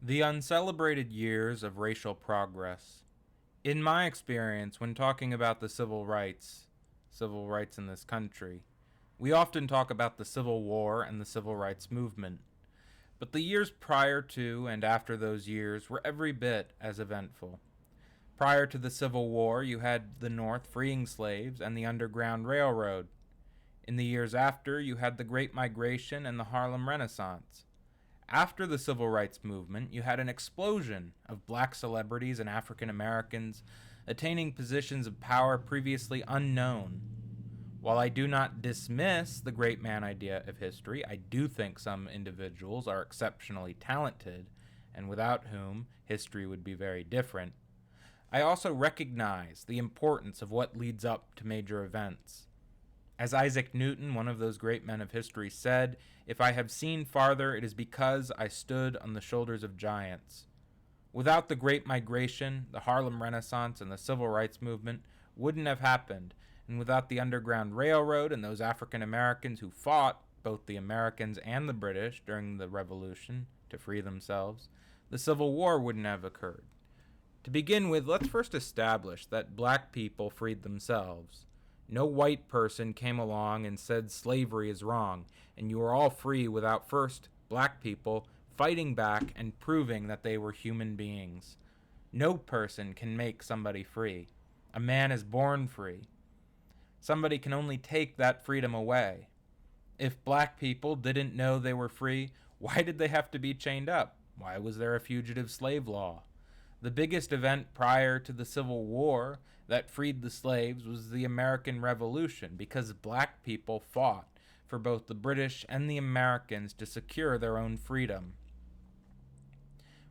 The uncelebrated years of racial progress. In my experience, when talking about the civil rights in this country, we often talk about the Civil War and the Civil Rights Movement. But the years prior to and after those years were every bit as eventful. Prior to the Civil War, you had the North freeing slaves and the Underground Railroad. In the years after, you had the Great Migration and the Harlem Renaissance. After the Civil Rights Movement, you had an explosion of black celebrities and African Americans attaining positions of power previously unknown. While I do not dismiss the great man idea of history, I do think some individuals are exceptionally talented, and without whom history would be very different. I also recognize the importance of what leads up to major events. As Isaac Newton, one of those great men of history, said, "If I have seen farther, it is because I stood on the shoulders of giants." Without the Great Migration, the Harlem Renaissance, and the Civil Rights Movement wouldn't have happened, and without the Underground Railroad and those African Americans who fought, both the Americans and the British, during the Revolution to free themselves, the Civil War wouldn't have occurred. To begin with, let's first establish that black people freed themselves. No white person came along and said slavery is wrong, and you are all free without first, black people, fighting back and proving that they were human beings. No person can make somebody free. A man is born free. Somebody can only take that freedom away. If black people didn't know they were free, why did they have to be chained up? Why was there a fugitive slave law? The biggest event prior to the Civil War that freed the slaves was the American Revolution, because black people fought for both the British and the Americans to secure their own freedom.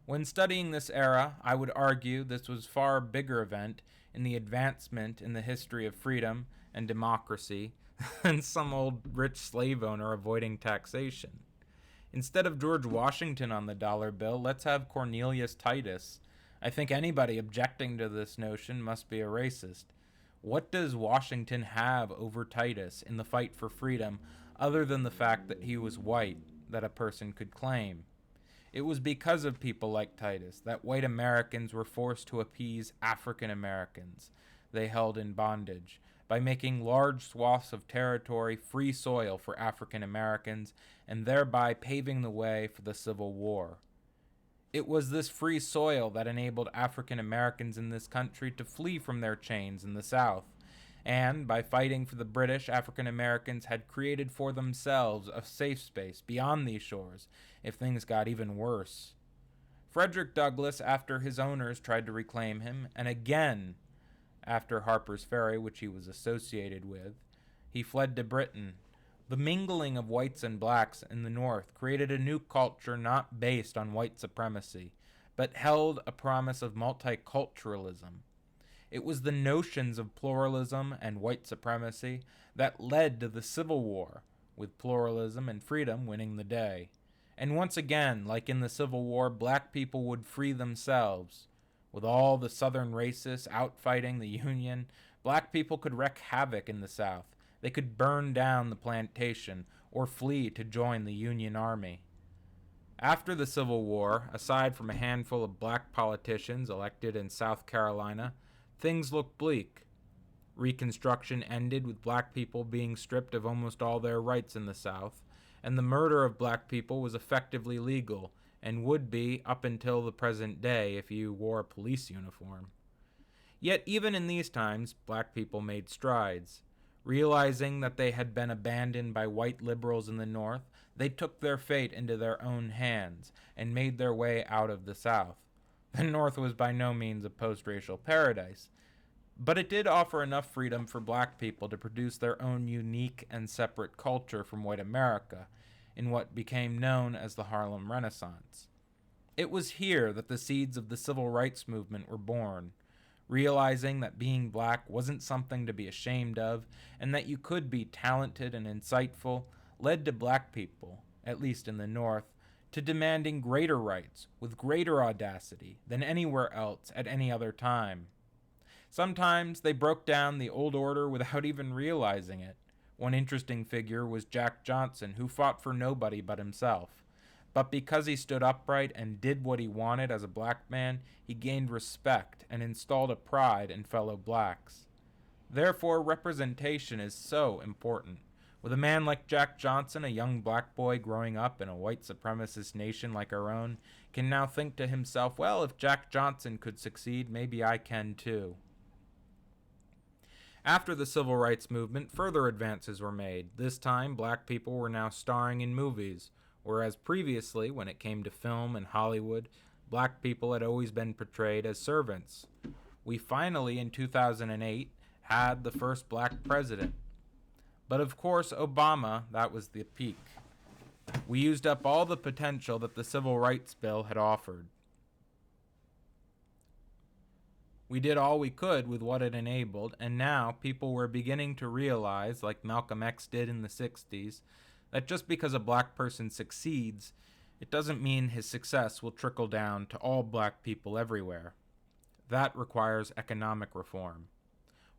When studying this era, I would argue this was a far bigger event in the advancement in the history of freedom and democracy than some old rich slave owner avoiding taxation. Instead of George Washington on the dollar bill, let's have Cornelius Titus. I think anybody objecting to this notion must be a racist. What does Washington have over Titus in the fight for freedom other than the fact that he was white that a person could claim? It was because of people like Titus that white Americans were forced to appease African Americans they held in bondage by making large swaths of territory free soil for African Americans and thereby paving the way for the Civil War. It was this free soil that enabled African Americans in this country to flee from their chains in the South, and by fighting for the British, African Americans had created for themselves a safe space beyond these shores if things got even worse. Frederick Douglass, after his owners tried to reclaim him, and again after Harper's Ferry, which he was associated with, he fled to Britain. The mingling of whites and blacks in the North created a new culture not based on white supremacy, but held a promise of multiculturalism. It was the notions of pluralism and white supremacy that led to the Civil War, with pluralism and freedom winning the day. And once again, like in the Civil War, black people would free themselves. With all the Southern racists outfighting the Union, black people could wreak havoc in the South. They could burn down the plantation or flee to join the Union Army. After the Civil War, aside from a handful of black politicians elected in South Carolina, things looked bleak. Reconstruction ended with black people being stripped of almost all their rights in the South, and the murder of black people was effectively legal and would be up until the present day if you wore a police uniform. Yet even in these times, black people made strides. Realizing that they had been abandoned by white liberals in the North, they took their fate into their own hands and made their way out of the South. The North was by no means a post-racial paradise, but it did offer enough freedom for black people to produce their own unique and separate culture from white America in what became known as the Harlem Renaissance. It was here that the seeds of the civil rights movement were born. Realizing that being black wasn't something to be ashamed of, and that you could be talented and insightful, led to black people, at least in the North, to demanding greater rights with greater audacity than anywhere else at any other time. Sometimes they broke down the old order without even realizing it. One interesting figure was Jack Johnson, who fought for nobody but himself. But because he stood upright and did what he wanted as a black man, he gained respect and installed a pride in fellow blacks. Therefore, representation is so important. With a man like Jack Johnson, a young black boy growing up in a white supremacist nation like our own, can now think to himself, well, if Jack Johnson could succeed, maybe I can too. After the civil rights movement, further advances were made. This time, black people were now starring in movies, whereas previously, when it came to film and Hollywood, black people had always been portrayed as servants. We finally, in 2008, had the first black president. But of course, Obama, that was the peak. We used up all the potential that the Civil Rights Bill had offered. We did all we could with what it enabled, and now people were beginning to realize, like Malcolm X did in the 60s, that just because a black person succeeds, it doesn't mean his success will trickle down to all black people everywhere. That requires economic reform.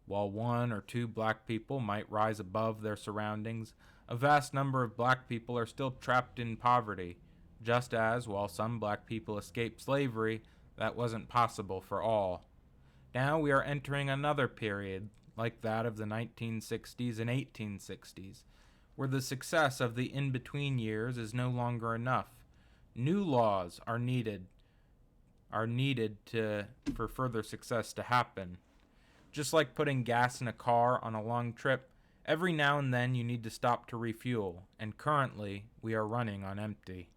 While one or two black people might rise above their surroundings, a vast number of black people are still trapped in poverty, just as, while some black people escaped slavery, that wasn't possible for all. Now we are entering another period, like that of the 1960s and 1860s, where the success of the in-between years is no longer enough. New laws are needed for further success to happen. Just like putting gas in a car on a long trip, every now and then you need to stop to refuel, and currently we are running on empty.